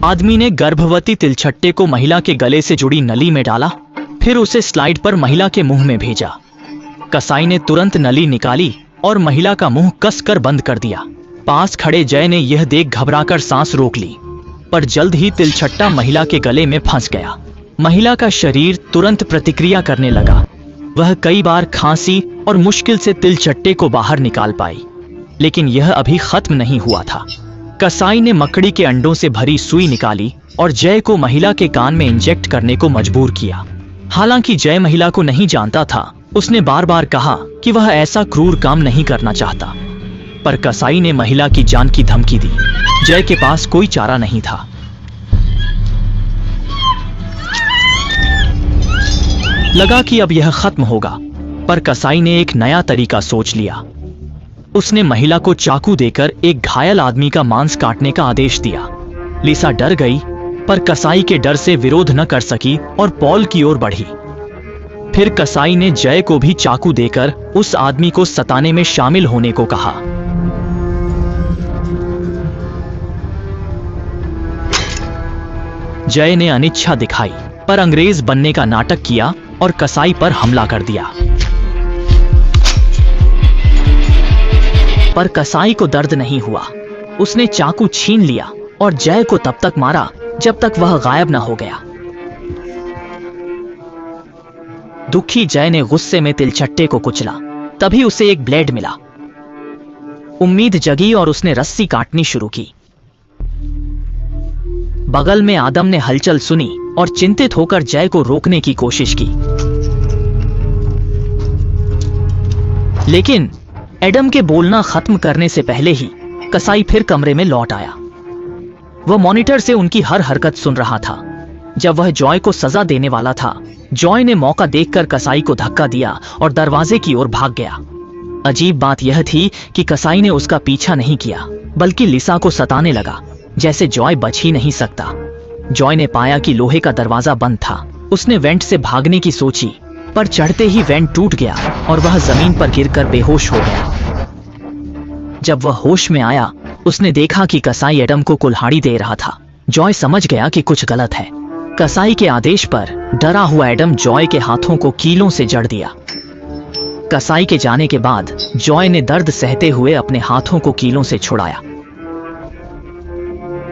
आदमी ने गर्भवती तिलछट्टे को महिला के गले से जुड़ी नली में डाला, फिर उसे स्लाइड पर महिला के मुंह में भेजा। कसाई ने तुरंत नली निकाली और महिला का मुंह कसकर बंद कर दिया। पास खड़े जय ने यह देख घबराकर सांस रोक ली, पर जल्द ही तिलछट्टा महिला के गले में फंस गया। महिला का शरीर तुरंत प्रतिक्रिया करने लगा। वह कई बार खांसी और मुश्किल से तिलछट्टे को बाहर निकाल पाई, लेकिन यह अभी खत्म नहीं हुआ था। कसाई ने मकड़ी के अंडों से भरी सुई निकाली और जय को महिला के कान में इंजेक्ट करने को मजबूर किया। हालांकि जय महिला को नहीं जानता था। उसने बार बार कहा कि वह ऐसा क्रूर काम नहीं करना चाहता, पर कसाई ने महिला की जान की धमकी दी। जय के पास कोई चारा नहीं था। लगा कि अब यह खत्म होगा, पर कसाई ने एक नया तरीका सोच लिया। उसने महिला को चाकू देकर एक घायल आदमी का मांस काटने का आदेश दिया। लिसा डर गई, पर कसाई के डर से विरोध न कर सकी और पॉल की ओर बढ़ी। फिर कसाई ने जय को भी चाकू देकर उस आदमी को सताने में शामिल होने को कहा। जय ने अनिच्छा दिखाई, पर अंग्रेज बनने का नाटक किया और कसाई पर हमला कर दिया। पर कसाई को दर्द नहीं हुआ। उसने चाकू छीन लिया और जय को तब तक मारा जब तक वह गायब न हो गया। दुखी जय ने गुस्से में तिलछट्टे को कुचला। तभी उसे एक ब्लेड मिला। उम्मीद जगी और उसने रस्सी काटनी शुरू की। बगल में आदम ने हलचल सुनी और चिंतित होकर जय को रोकने की कोशिश की, लेकिन एडम के बोलना खत्म करने से पहले ही कसाई फिर कमरे में लौट आया। वह मॉनिटर से उनकी हर हरकत सुन रहा था। जब वह जॉय को सजा देने वाला था, जॉय ने मौका देखकर कसाई को धक्का दिया और दरवाजे की ओर भाग गया। अजीब बात यह थी कि कसाई ने उसका पीछा नहीं किया, बल्कि लिसा को सताने लगा, जैसे जॉय बच ही नहीं सकता। जॉय ने पाया कि लोहे का दरवाजा बंद था। उसने वेंट से भागने की सोची, पर चढ़ते ही वेंट टूट गया और वह जमीन पर गिरकर बेहोश हो गया। जब वह होश में आया, उसने देखा कि कसाई एडम को कुल्हाड़ी दे रहा था। जॉय समझ गया कि कुछ गलत है। कसाई के आदेश पर डरा हुआ एडम जॉय के हाथों को कीलों से जड़ दिया। कसाई के जाने के बाद जॉय ने दर्द सहते हुए अपने हाथों को कीलों से छुड़ाया।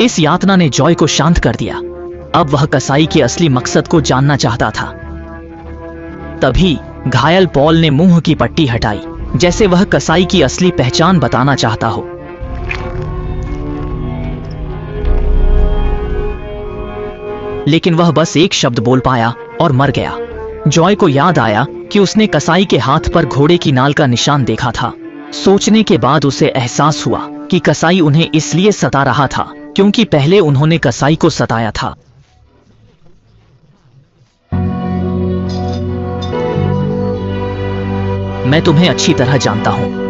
इस यातना ने जॉय को शांत कर दिया। अब वह कसाई के असली मकसद को जानना चाहता था। तभी घायल पॉल ने मुंह की पट्टी हटाई, जैसे वह कसाई की असली पहचान बताना चाहता हो। लेकिन वह बस एक शब्द बोल पाया और मर गया। जॉय को याद आया कि उसने कसाई के हाथ पर घोड़े की नाल का निशान देखा था। सोचने के बाद उसे एहसास हुआ कि कसाई उन्हें इसलिए सता रहा था क्योंकि पहले उन्होंने कसाई को सताया था। मैं तुम्हें अच्छी तरह जानता हूं।